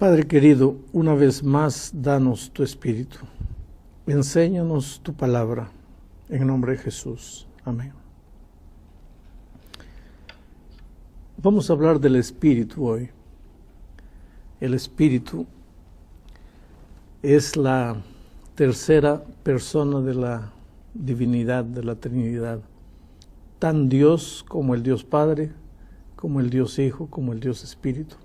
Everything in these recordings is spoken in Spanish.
Padre querido, una vez más, danos tu Espíritu. Enséñanos tu palabra. En nombre de Jesús. Amén. Vamos a hablar del Espíritu hoy. El Espíritu es la tercera persona de la divinidad, de la Trinidad. Tan Dios como el Dios Padre, como el Dios Hijo, como el Dios Espíritu.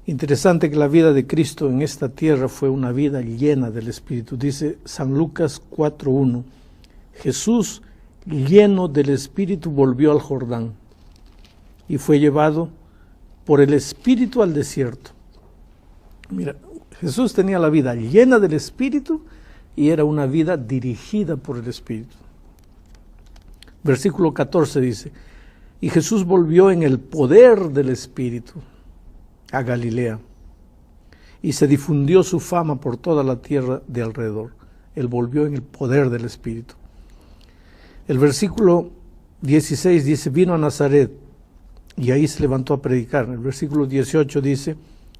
Interesante que la vida de Cristo en esta tierra fue una vida llena del Espíritu. Dice San Lucas 4:1, Jesús, lleno del Espíritu, volvió al Jordán y fue llevado por el Espíritu al desierto. Mira, Jesús tenía la vida llena del Espíritu y era una vida dirigida por el Espíritu. Versículo 14 dice, y Jesús volvió en el poder del Espíritu a Galilea, y se difundió su fama por toda la tierra de alrededor. Él volvió en el poder del Espíritu. El versículo 16 dice, vino a Nazaret, y ahí se levantó a predicar. El versículo 18 dice,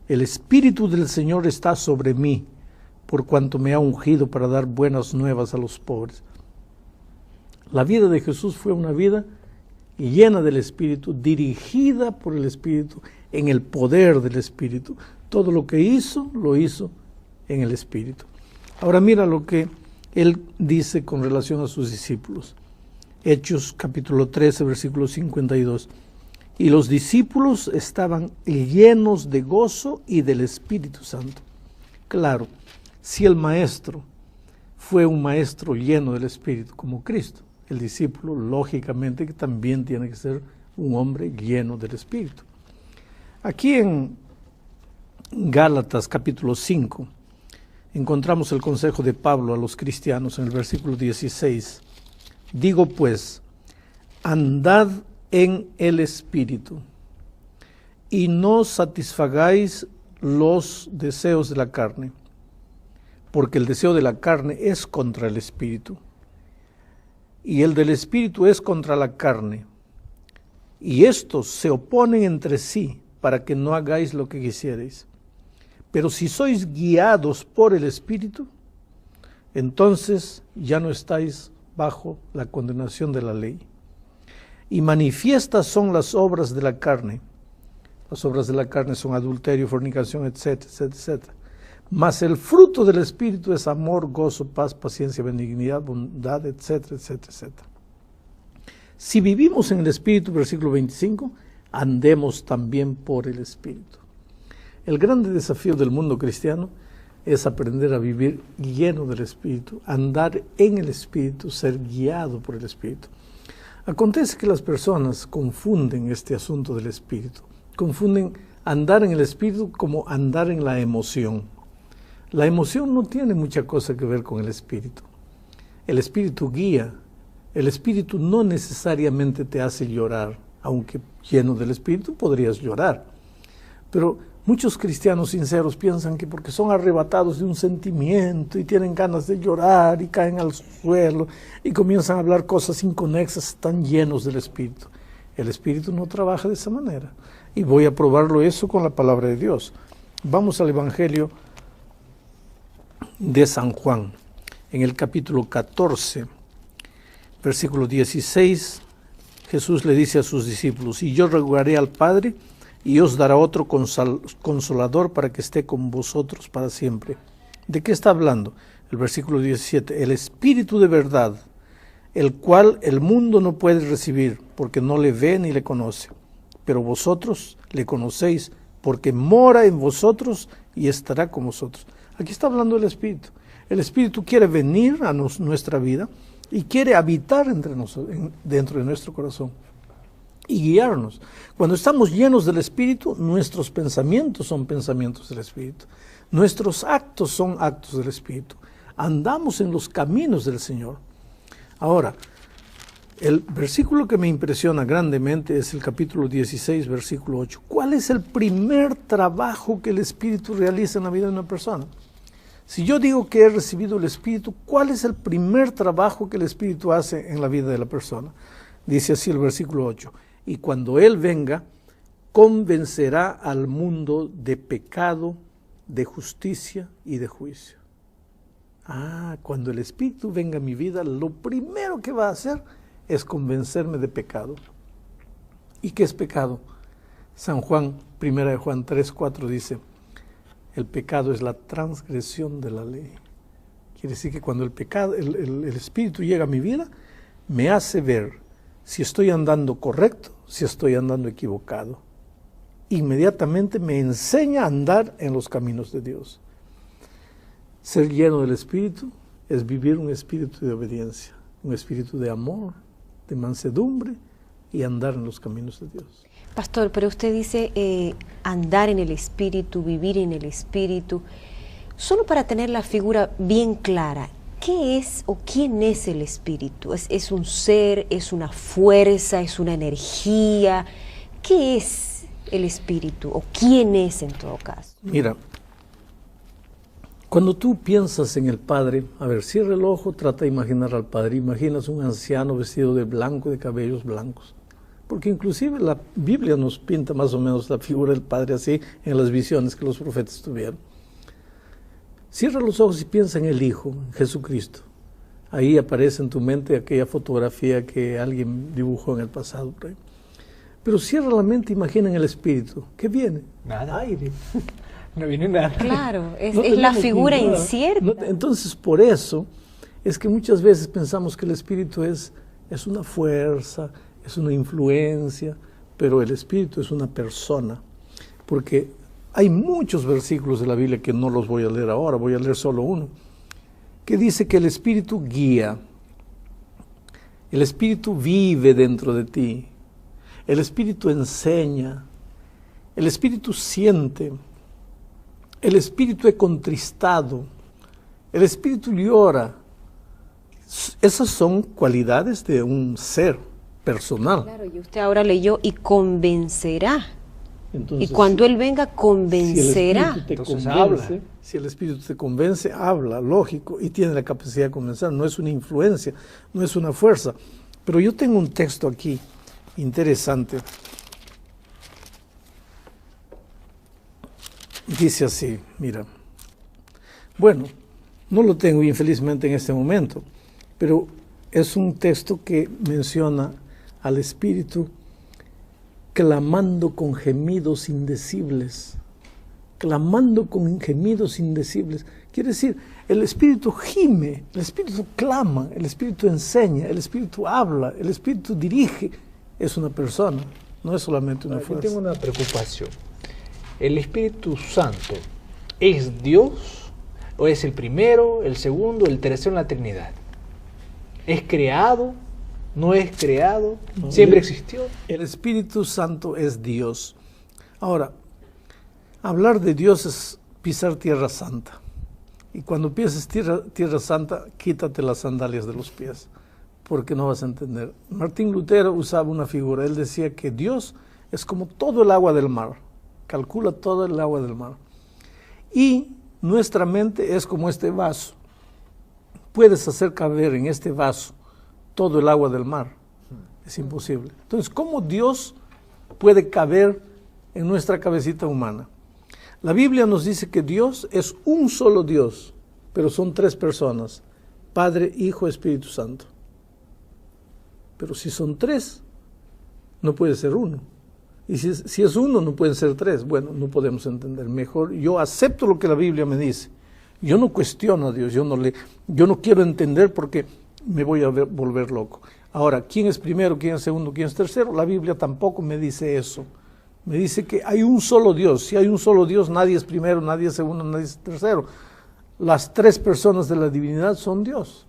el Espíritu del Señor está sobre mí, por cuanto me ha ungido para dar buenas nuevas a los pobres. La vida de Jesús fue una vida llena del Espíritu, dirigida por el Espíritu, en el poder del Espíritu. Todo lo que hizo, lo hizo en el Espíritu. Ahora mira lo que él dice con relación a sus discípulos. Hechos capítulo 13, versículo 52. Y los discípulos estaban llenos de gozo y del Espíritu Santo. Claro, si el maestro fue un maestro lleno del Espíritu, como Cristo, el discípulo, lógicamente, que también tiene que ser un hombre lleno del Espíritu. Aquí en Gálatas capítulo 5 encontramos el consejo de Pablo a los cristianos en el versículo 16. Digo pues, andad en el Espíritu y no satisfagáis los deseos de la carne, porque el deseo de la carne es contra el Espíritu y el del Espíritu es contra la carne, y estos se oponen entre sí para que no hagáis lo que quisierais. Pero si sois guiados por el Espíritu, entonces ya no estáis bajo la condenación de la ley. Y manifiestas son las obras de la carne. Las obras de la carne son adulterio, fornicación, etcétera, etcétera. Mas el fruto del Espíritu es amor, gozo, paz, paciencia, benignidad, bondad, etcétera, etcétera, etcétera. Si vivimos en el Espíritu, versículo 25, andemos también por el Espíritu. El grande desafío del mundo cristiano es aprender a vivir lleno del Espíritu, andar en el Espíritu, ser guiado por el Espíritu. Acontece que las personas confunden este asunto del Espíritu, confunden andar en el Espíritu como andar en la emoción. La emoción no tiene mucha cosa que ver con el Espíritu. El Espíritu guía, el Espíritu no necesariamente te hace llorar, aunque lleno del Espíritu podrías llorar. Pero muchos cristianos sinceros piensan que porque son arrebatados de un sentimiento y tienen ganas de llorar y caen al suelo y comienzan a hablar cosas inconexas, están llenos del Espíritu. El Espíritu no trabaja de esa manera. Y voy a probarlo eso con la palabra de Dios. Vamos al Evangelio de San Juan, en el capítulo 14, versículo 16, Jesús le dice a sus discípulos, y yo rogaré al Padre, y os dará otro consolador para que esté con vosotros para siempre. ¿De qué está hablando? El versículo 17, el Espíritu de verdad, el cual el mundo no puede recibir, porque no le ve ni le conoce, pero vosotros le conocéis, porque mora en vosotros y estará con vosotros. Aquí está hablando del Espíritu. El Espíritu quiere venir a nuestra vida y quiere habitar entre nosotros, dentro de nuestro corazón y guiarnos. Cuando estamos llenos del Espíritu, nuestros pensamientos son pensamientos del Espíritu. Nuestros actos son actos del Espíritu. Andamos en los caminos del Señor. Ahora, el versículo que me impresiona grandemente es el capítulo 16, versículo 8. ¿Cuál es el primer trabajo que el Espíritu realiza en la vida de una persona? Si yo digo que he recibido el Espíritu, ¿cuál es el primer trabajo que el Espíritu hace en la vida de la persona? Dice así el versículo 8. Y cuando Él venga, convencerá al mundo de pecado, de justicia y de juicio. Cuando el Espíritu venga a mi vida, lo primero que va a hacer es convencerme de pecado. ¿Y qué es pecado? San Juan, 1 Juan 3:4 dice, el pecado es la transgresión de la ley. Quiere decir que cuando el Espíritu llega a mi vida, me hace ver si estoy andando correcto, si estoy andando equivocado. Inmediatamente me enseña a andar en los caminos de Dios. Ser lleno del Espíritu es vivir un espíritu de obediencia, un espíritu de amor, de mansedumbre y andar en los caminos de Dios. Pastor, pero usted dice andar en el Espíritu, vivir en el Espíritu. Solo para tener la figura bien clara, ¿qué es o quién es el Espíritu? ¿Es un ser, es una fuerza, es una energía? ¿Qué es el Espíritu o quién es en todo caso? Mira, cuando tú piensas en el Padre, a ver, cierra el ojo, trata de imaginar al Padre. Imaginas un anciano vestido de blanco, de cabellos blancos. Porque inclusive la Biblia nos pinta más o menos la figura del Padre así en las visiones que los profetas tuvieron. Cierra los ojos y piensa en el Hijo, en Jesucristo. Ahí aparece en tu mente aquella fotografía que alguien dibujó en el pasado. Pero cierra la mente, imagina en el Espíritu. ¿Qué viene? Nada. Aire. No viene nada. Claro, es No la tenemos figura ninguna. incierta. Entonces, por eso es que muchas veces pensamos que el Espíritu es una fuerza, es una influencia, pero el Espíritu es una persona. Porque hay muchos versículos de la Biblia que no los voy a leer ahora, voy a leer solo uno, que dice que el Espíritu guía, el Espíritu vive dentro de ti, el Espíritu enseña, el Espíritu siente, el Espíritu es contristado, el Espíritu llora. Esas son cualidades de un ser personal. Claro, y usted ahora leyó y convencerá. Entonces, Y cuando Él venga, convencerá. Si el Espíritu te convence, habla, lógico, y tiene la capacidad de convencer. No es una influencia, no es una fuerza. Pero yo tengo un texto aquí interesante. Dice así, mira. Bueno, no lo tengo infelizmente en este momento, pero es un texto que menciona al Espíritu clamando con gemidos indecibles. Clamando con gemidos indecibles. Quiere decir, el Espíritu gime, el Espíritu clama, el Espíritu enseña, el Espíritu habla, el Espíritu dirige. Es una persona, no es solamente una fuerza. Yo tengo una preocupación. ¿El Espíritu Santo es Dios o es el primero, el segundo, el tercero en la Trinidad? ¿Es creado? ¿No es creado? No, ¿Siempre existió? El Espíritu Santo es Dios. Ahora, hablar de Dios es pisar tierra santa. Y cuando pienses tierra santa, quítate las sandalias de los pies, porque no vas a entender. Martín Lutero usaba una figura. Él decía que Dios es como todo el agua del mar. Calcula todo el agua del mar. Y nuestra mente es como este vaso. Puedes hacer caber en este vaso todo el agua del mar. Es imposible. Entonces, ¿cómo Dios puede caber en nuestra cabecita humana? La Biblia nos dice que Dios es un solo Dios, pero son tres personas: Padre, Hijo, Espíritu Santo. Pero si son tres, no puede ser uno. Y si es uno, no pueden ser tres. Bueno, no podemos entender. Mejor yo acepto lo que la Biblia me dice. Yo no cuestiono a Dios, yo no quiero entender porque me voy a volver loco. Ahora, ¿quién es primero, quién es segundo, quién es tercero? La Biblia tampoco me dice eso. Me dice que hay un solo Dios. Si hay un solo Dios, nadie es primero, nadie es segundo, nadie es tercero. Las tres personas de la divinidad son Dios.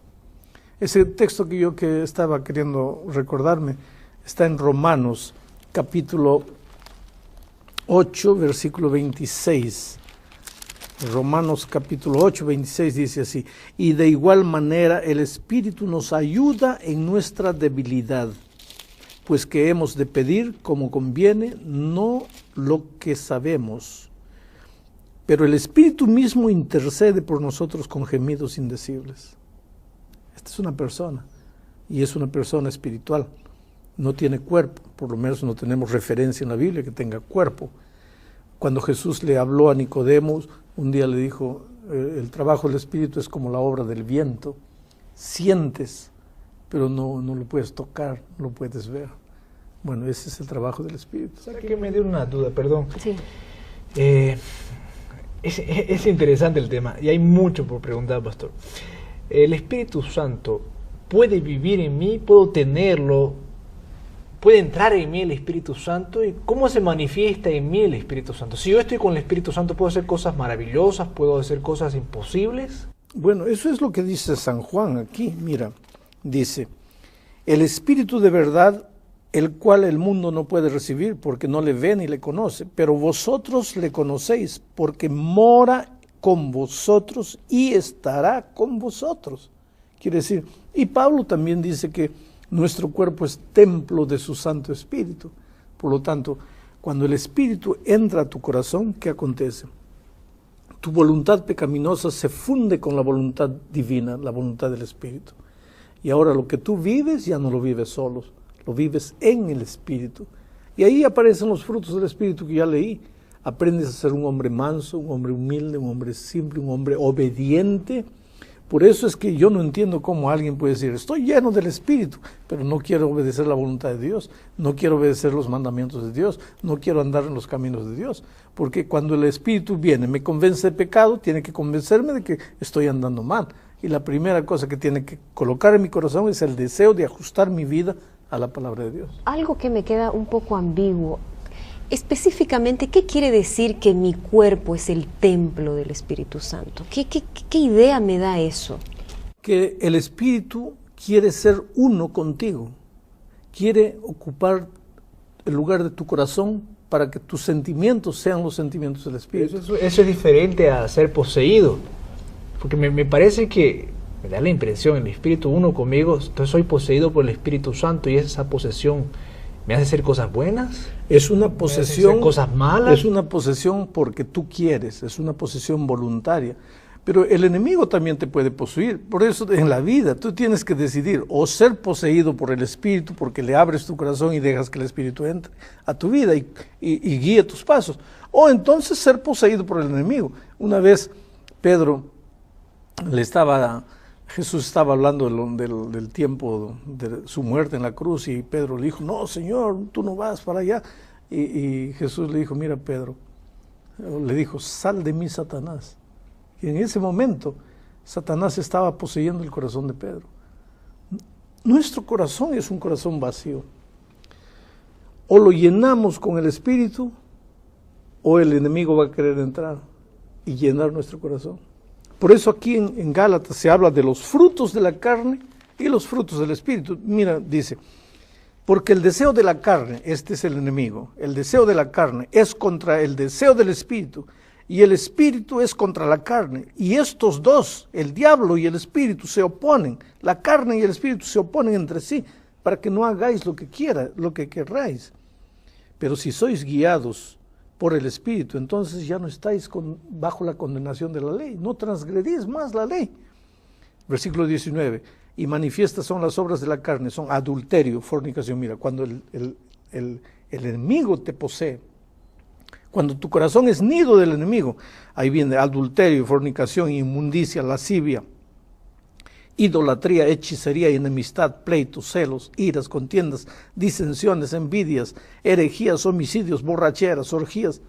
Ese texto que estaba queriendo recordarme está en Romanos, capítulo 8, versículo 26. Romanos capítulo 8, 26 dice así: y de igual manera el Espíritu nos ayuda en nuestra debilidad, pues que hemos de pedir como conviene, no lo que sabemos, pero el Espíritu mismo intercede por nosotros con gemidos indecibles. Esta es una persona, y es una persona espiritual. No tiene cuerpo, por lo menos no tenemos referencia en la Biblia que tenga cuerpo. Cuando Jesús le habló a Nicodemo, un día le dijo, el trabajo del Espíritu es como la obra del viento, sientes, pero no lo puedes tocar, no lo puedes ver. Bueno, ese es el trabajo del Espíritu. ¿Sabe que me dio una duda? Perdón. Sí. Es interesante el tema y hay mucho por preguntar, pastor. ¿El Espíritu Santo puede vivir en mí? ¿Puedo tenerlo? ¿Puede entrar en mí el Espíritu Santo? ¿Y cómo se manifiesta en mí el Espíritu Santo? Si yo estoy con el Espíritu Santo, ¿puedo hacer cosas maravillosas? ¿Puedo hacer cosas imposibles? Bueno, eso es lo que dice San Juan aquí. Mira, dice, el Espíritu de verdad, el cual el mundo no puede recibir porque no le ve ni le conoce, pero vosotros le conocéis porque mora con vosotros y estará con vosotros. Quiere decir, y Pablo también dice que nuestro cuerpo es templo de su Santo Espíritu. Por lo tanto, cuando el Espíritu entra a tu corazón, ¿qué acontece? Tu voluntad pecaminosa se funde con la voluntad divina, la voluntad del Espíritu. Y ahora lo que tú vives ya no lo vives solo, lo vives en el Espíritu. Y ahí aparecen los frutos del Espíritu que ya leí. Aprendes a ser un hombre manso, un hombre humilde, un hombre simple, un hombre obediente. Por eso es que yo no entiendo cómo alguien puede decir, estoy lleno del Espíritu, pero no quiero obedecer la voluntad de Dios, no quiero obedecer los mandamientos de Dios, no quiero andar en los caminos de Dios. Porque cuando el Espíritu viene, me convence de pecado, tiene que convencerme de que estoy andando mal. Y la primera cosa que tiene que colocar en mi corazón es el deseo de ajustar mi vida a la palabra de Dios. Algo que me queda un poco ambiguo. Específicamente, ¿qué quiere decir que mi cuerpo es el templo del Espíritu Santo? ¿Qué idea me da eso? Que el Espíritu quiere ser uno contigo, quiere ocupar el lugar de tu corazón para que tus sentimientos sean los sentimientos del Espíritu. Eso es diferente a ser poseído, porque me parece que me da la impresión, el Espíritu uno conmigo, entonces soy poseído por el Espíritu Santo y esa posesión me hace hacer cosas buenas. Es una posesión, cosas malas. Es una posesión porque tú quieres, es una posesión voluntaria. Pero el enemigo también te puede poseer. Por eso en la vida tú tienes que decidir o ser poseído por el Espíritu porque le abres tu corazón y dejas que el Espíritu entre a tu vida y guíe tus pasos. O entonces ser poseído por el enemigo. Una vez Jesús estaba hablando del tiempo de su muerte en la cruz y Pedro le dijo, no, Señor, tú no vas para allá. Y Jesús le dijo, mira, Pedro, le dijo, sal de mí, Satanás. Y en ese momento, Satanás estaba poseyendo el corazón de Pedro. Nuestro corazón es un corazón vacío. O lo llenamos con el Espíritu, o el enemigo va a querer entrar y llenar nuestro corazón. Por eso aquí en Gálatas se habla de los frutos de la carne y los frutos del Espíritu. Mira, dice, porque el deseo de la carne, este es el enemigo, el deseo de la carne es contra el deseo del Espíritu, y el Espíritu es contra la carne. Y estos dos, el diablo y el Espíritu, se oponen. La carne y el Espíritu se oponen entre sí, para que no hagáis lo que querráis. Pero si sois guiados por el Espíritu, entonces ya no estáis bajo la condenación de la ley, no transgredís más la ley. Versículo 19, y manifiestas son las obras de la carne, son adulterio, fornicación. Mira, cuando el enemigo te posee, cuando tu corazón es nido del enemigo, ahí viene adulterio, fornicación, inmundicia, lascivia, idolatría, hechicería, enemistad, pleitos, celos, iras, contiendas, disensiones, envidias, herejías, homicidios, borracheras, orgías.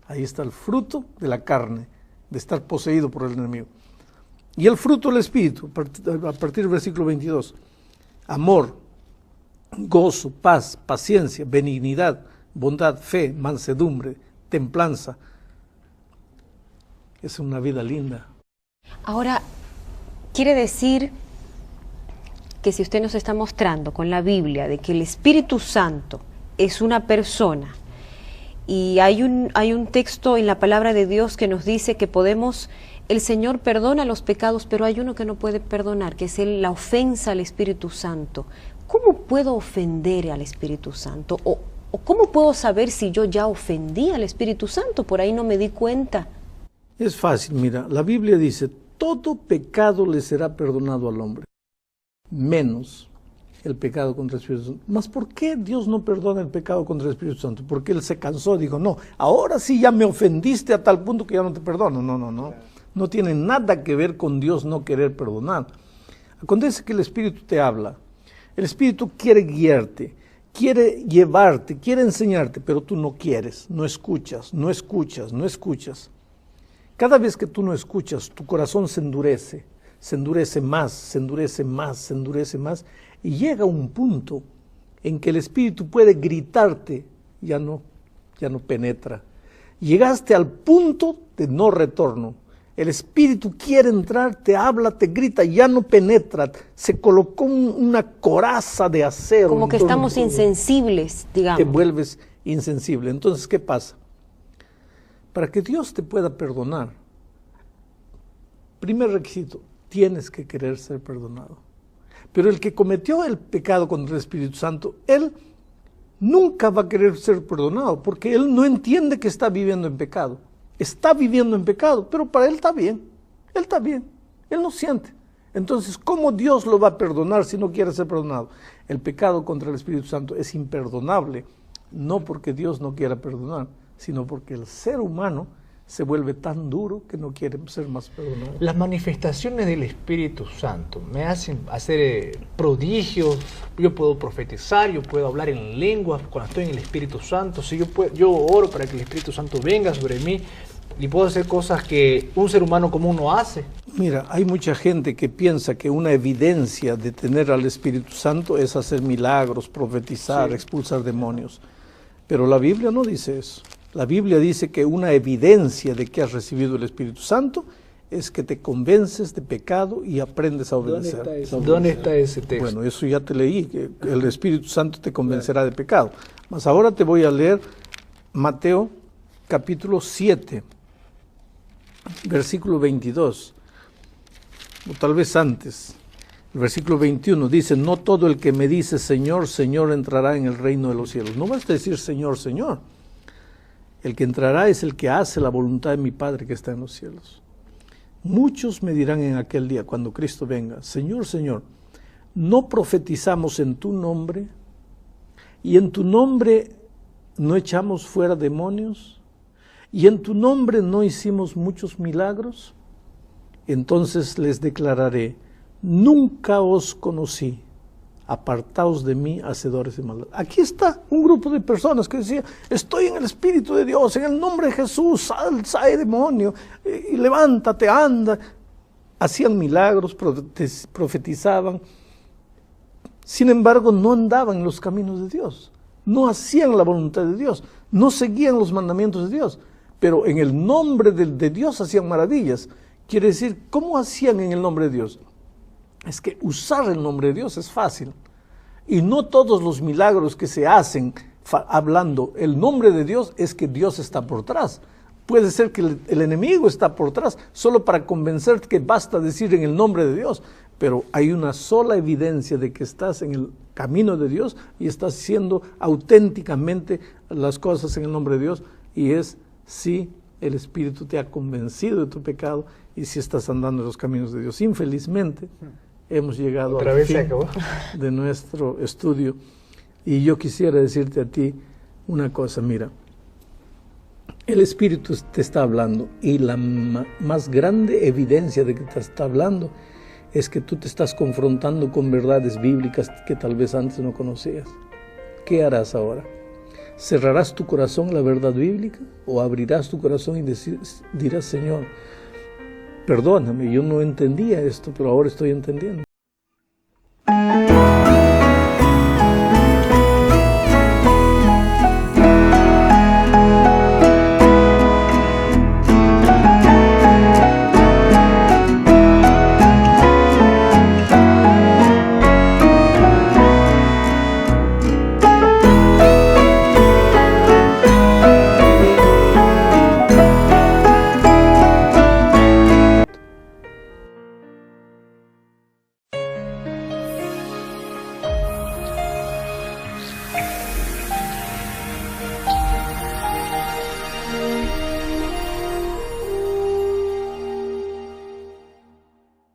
Ahí está el fruto de la carne, de estar poseído por el enemigo. Y el fruto del Espíritu, a partir del versículo 22, amor, gozo, paz, paciencia, benignidad, bondad, fe, mansedumbre, templanza. Es una vida linda. Ahora, quiere decir que si usted nos está mostrando con la Biblia de que el Espíritu Santo es una persona y hay un texto en la palabra de Dios que nos dice que el Señor perdona los pecados, pero hay uno que no puede perdonar, que es la ofensa al Espíritu Santo. ¿Cómo puedo ofender al Espíritu Santo? ¿O cómo puedo saber si yo ya ofendí al Espíritu Santo? Por ahí no me di cuenta. Es fácil, mira, la Biblia dice, todo pecado le será perdonado al hombre, menos el pecado contra el Espíritu Santo. ¿Mas por qué Dios no perdona el pecado contra el Espíritu Santo? Porque Él se cansó, dijo, no, ahora sí ya me ofendiste a tal punto que ya no te perdono. No. No tiene nada que ver con Dios no querer perdonar. Acontece que el Espíritu te habla. El Espíritu quiere guiarte, quiere llevarte, quiere enseñarte, pero tú no quieres, no escuchas. Cada vez que tú no escuchas, tu corazón se endurece más, y llega un punto en que el Espíritu puede gritarte, ya no penetra. Llegaste al punto de no retorno. El Espíritu quiere entrar, te habla, te grita, ya no penetra. Se colocó una coraza de acero. Como que estamos insensibles, digamos. Te vuelves insensible. Entonces, ¿qué pasa? Para que Dios te pueda perdonar, primer requisito, tienes que querer ser perdonado. Pero el que cometió el pecado contra el Espíritu Santo, él nunca va a querer ser perdonado, porque él no entiende que está viviendo en pecado. Está viviendo en pecado, pero para él está bien, él no siente. Entonces, ¿cómo Dios lo va a perdonar si no quiere ser perdonado? El pecado contra el Espíritu Santo es imperdonable, no porque Dios no quiera perdonar, sino porque el ser humano se vuelve tan duro que no quiere ser más perdonado. Las manifestaciones del Espíritu Santo me hacen hacer prodigios. Yo puedo profetizar, yo puedo hablar en lenguas cuando estoy en el Espíritu Santo. Si yo oro para que el Espíritu Santo venga sobre mí y puedo hacer cosas que un ser humano común no hace. Mira, hay mucha gente que piensa que una evidencia de tener al Espíritu Santo es hacer milagros, profetizar, expulsar demonios. Pero la Biblia no dice eso. La Biblia dice que una evidencia de que has recibido el Espíritu Santo es que te convences de pecado y aprendes a obedecer. ¿Dónde está ese texto? Bueno, eso ya te leí, que el Espíritu Santo te convencerá de pecado. Mas ahora te voy a leer Mateo capítulo 7, versículo 22, o tal vez antes. El versículo 21 dice, no todo el que me dice Señor, Señor entrará en el reino de los cielos. No basta decir Señor, Señor. El que entrará es el que hace la voluntad de mi Padre que está en los cielos. Muchos me dirán en aquel día, cuando Cristo venga, Señor, Señor, ¿no profetizamos en tu nombre? ¿Y en tu nombre no echamos fuera demonios? ¿Y en tu nombre no hicimos muchos milagros? Entonces les declararé, nunca os conocí. Apartaos de mí, hacedores de maldad. Aquí está un grupo de personas que decían, estoy en el Espíritu de Dios, en el nombre de Jesús, sal demonio, y levántate, anda. Hacían milagros, profetizaban. Sin embargo, no andaban en los caminos de Dios, no hacían la voluntad de Dios, no seguían los mandamientos de Dios, pero en el nombre de Dios hacían maravillas. Quiere decir, ¿cómo hacían en el nombre de Dios? Es que usar el nombre de Dios es fácil. Y no todos los milagros que se hacen hablando el nombre de Dios es que Dios está por atrás. Puede ser que el enemigo está por atrás solo para convencerte que basta decir en el nombre de Dios. Pero hay una sola evidencia de que estás en el camino de Dios y estás haciendo auténticamente las cosas en el nombre de Dios. Y es si el Espíritu te ha convencido de tu pecado y si estás andando en los caminos de Dios. Infelizmente, hemos llegado al fin de nuestro estudio y yo quisiera decirte a ti una cosa, mira, el Espíritu te está hablando y la más grande evidencia de que te está hablando es que tú te estás confrontando con verdades bíblicas que tal vez antes no conocías. ¿Qué harás ahora? ¿Cerrarás tu corazón a la verdad bíblica o abrirás tu corazón y dirás, Señor, perdóname, yo no entendía esto, pero ahora estoy entendiendo?